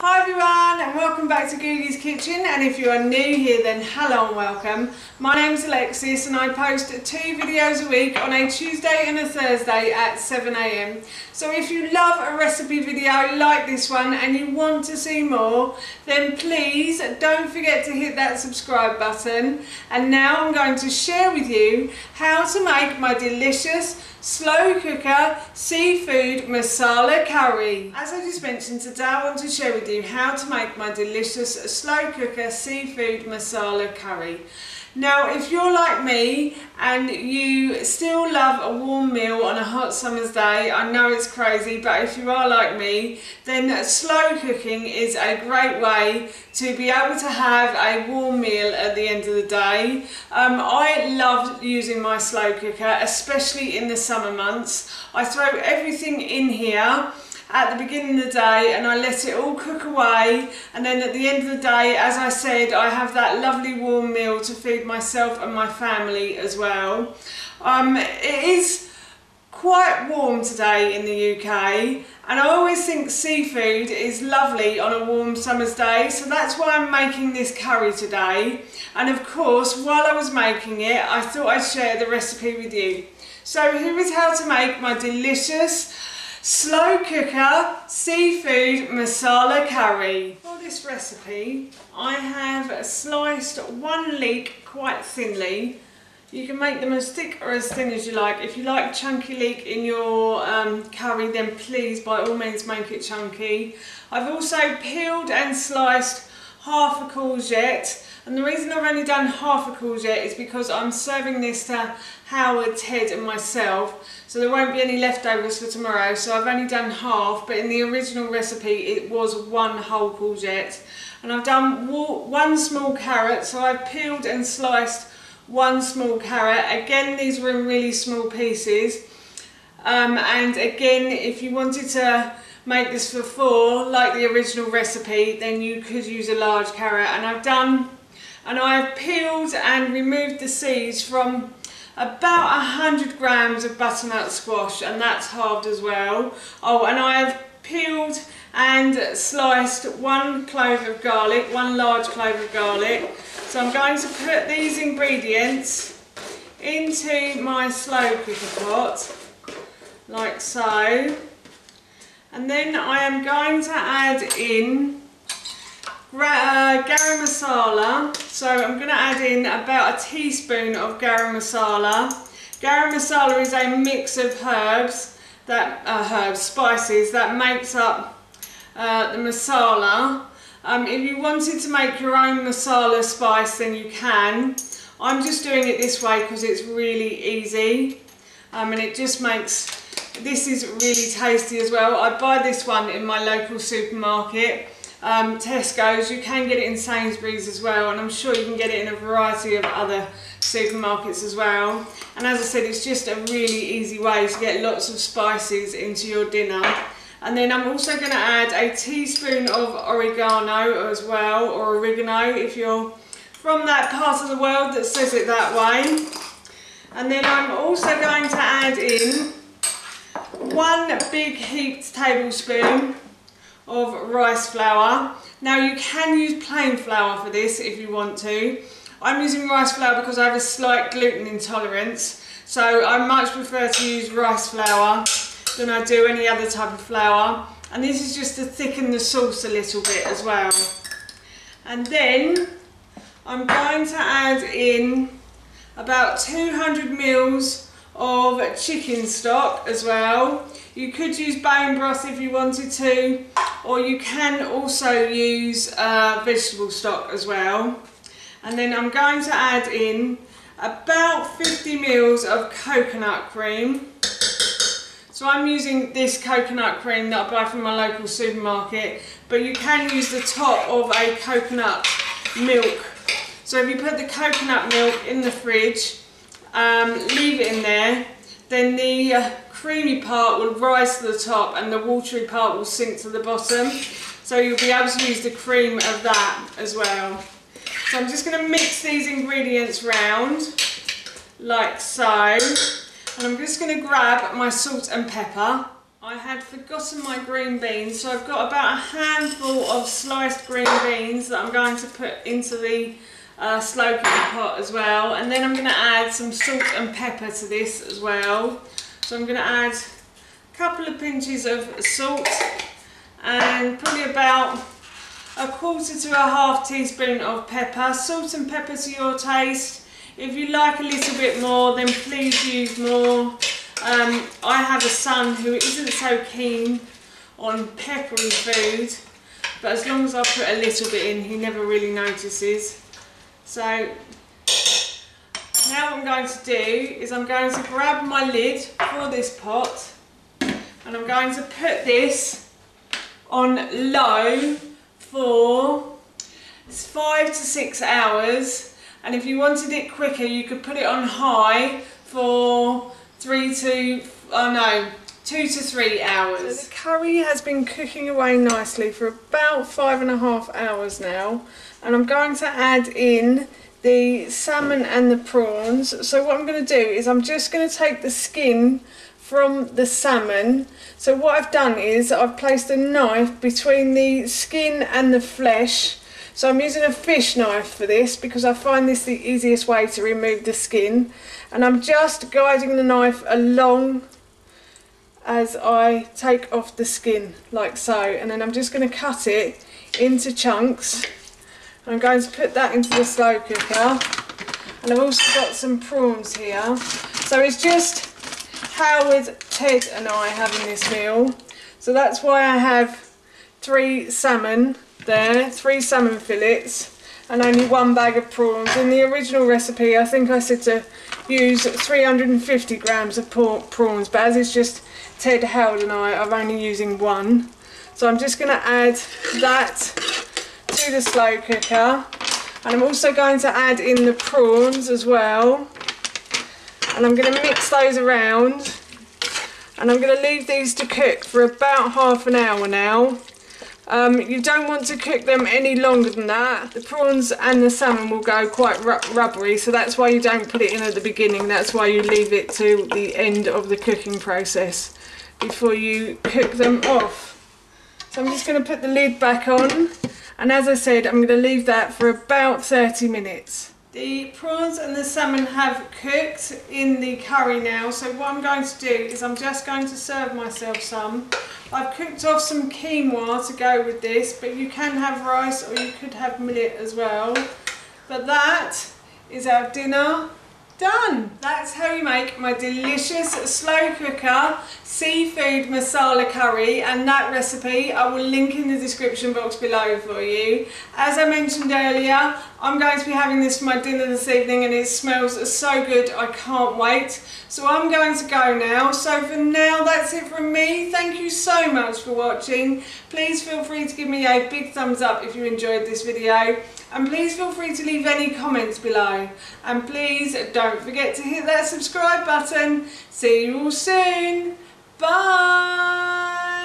Hi everyone and welcome back to Googie's Kitchen, and if you are new here then hello and welcome. My name is Alexis and I post 2 videos a week on a Tuesday and a Thursday at 7 AM. So if you love a recipe video like this one and you want to see more, then please don't forget to hit that subscribe button. And now I'm going to share with you how to make my delicious slow cooker seafood masala curry. As I just mentioned, today I want to share with you how to make my delicious slow cooker seafood masala curry. Now if you're like me and you still love a warm meal on a hot summer's day, I know it's crazy, but if you are like me, then slow cooking is a great way to be able to have a warm meal at the end of the day. I love using my slow cooker, especially in the summer months. I throw everything in here at the beginning of the day and I let it all cook away, and then at the end of the day, as I said, I have that lovely warm meal to feed myself and my family as well. It is quite warm today in the UK and I always think seafood is lovely on a warm summer's day, so that's why I'm making this curry today. And of course, while I was making it, I thought I'd share the recipe with you. So here is how to make my delicious slow cooker seafood masala curry. For this recipe, I have sliced 1 leek quite thinly. You can make them as thick or as thin as you like. If you like chunky leek in your curry, then please by all means make it chunky. I've also peeled and sliced half a courgette, and the reason I've only done half a courgette is because I'm serving this to Howard, Ted and myself, so there won't be any leftovers for tomorrow, so I've only done half, but in the original recipe it was 1 whole courgette. And I've done 1 small carrot, so I've peeled and sliced 1 small carrot. Again, these were in really small pieces, and again, if you wanted to make this for 4 like the original recipe, then you could use a large carrot. And I've peeled and removed the seeds from about 100 grams of butternut squash, and that's halved as well. Oh, and I've peeled and sliced 1 clove of garlic, 1 large clove of garlic. So I'm going to put these ingredients into my slow cooker pot, like so. And then I am going to add in garam masala. So I'm going to add in about 1 teaspoon of garam masala. Garam masala is a mix of spices that makes up the masala. If you wanted to make your own masala spice, then you can. I'm just doing it this way because it's really easy, and it just makes, this is really tasty as well. I buy this one in my local supermarket, Tesco's. You can get it in Sainsbury's as well, and I'm sure you can get it in a variety of other supermarkets as well. And as I said, it's just a really easy way to get lots of spices into your dinner. And then I'm also going to add 1 teaspoon of oregano as well, or oregano if you're from that part of the world that says it that way. And then I'm also going to add in 1 big heaped tablespoon of rice flour. Now you can use plain flour for this if you want to. I'm using rice flour because I have a slight gluten intolerance, so I much prefer to use rice flour than I do any other type of flour. And this is just to thicken the sauce a little bit as well. And then I'm going to add in about 200 mils of chicken stock as well. You could use bone broth if you wanted to, or you can also use vegetable stock as well. And then I'm going to add in about 50 mils of coconut cream. So I'm using this coconut cream that I buy from my local supermarket, but you can use the top of a coconut milk. So if you put the coconut milk in the fridge, leave it in there, then the creamy part will rise to the top and the watery part will sink to the bottom. So you'll be able to use the cream of that as well. So I'm just going to mix these ingredients round, like so. And I'm just going to grab my salt and pepper. I had forgotten my green beans, so I've got about a handful of sliced green beans that I'm going to put into the slow cooker pot as well. And then I'm going to add some salt and pepper to this as well. So I'm going to add a couple of pinches of salt and probably about a quarter to a half teaspoon of pepper. Salt and pepper to your taste. If you like a little bit more, then please use more. I have a son who isn't so keen on peppery food, but as long as I put a little bit in, he never really notices. So now what I'm going to do is I'm going to grab my lid for this pot and I'm going to put this on low for 5 to 6 hours, and if you wanted it quicker you could put it on high for 2 to 3 hours. So the curry has been cooking away nicely for about 5.5 hours now, and I'm going to add in the salmon and the prawns. So what I'm going to do is I'm just going to take the skin from the salmon. So what I've done is I've placed a knife between the skin and the flesh. So I'm using a fish knife for this because I find this the easiest way to remove the skin, and I'm just guiding the knife along as I take off the skin like so, and then I'm just going to cut it into chunks. I'm going to put that into the slow cooker, and I've also got some prawns here. So it's just Howard, Ted and I having this meal, so that's why I have 3 salmon there, 3 salmon fillets and only 1 bag of prawns. In the original recipe I think I said to use 350 grams of prawns, but as it's just Ted, Howard and I'm only using 1. So I'm just going to add that to the slow cooker, and I'm also going to add in the prawns as well, and I'm going to mix those around, and I'm going to leave these to cook for about half an hour now. You don't want to cook them any longer than that. The prawns and the salmon will go quite rubbery, so that's why you don't put it in at the beginning. That's why you leave it to the end of the cooking process before you cook them off. So I'm just going to put the lid back on, and as I said, I'm going to leave that for about 30 minutes. The prawns and the salmon have cooked in the curry now, so what I'm going to do is I'm just going to serve myself some. I've cooked off some quinoa to go with this, but you can have rice or you could have millet as well. But that is our dinner done. That's how you make my delicious slow cooker seafood masala curry, and that recipe I will link in the description box below for you. As I mentioned earlier, I'm going to be having this for my dinner this evening, and it smells so good, I can't wait. So I'm going to go now. So for now, that's it from me. Thank you so much for watching. Please feel free to give me a big thumbs up if you enjoyed this video, and please feel free to leave any comments below, and please don't forget to hit that subscribe button. See you all soon. Bye.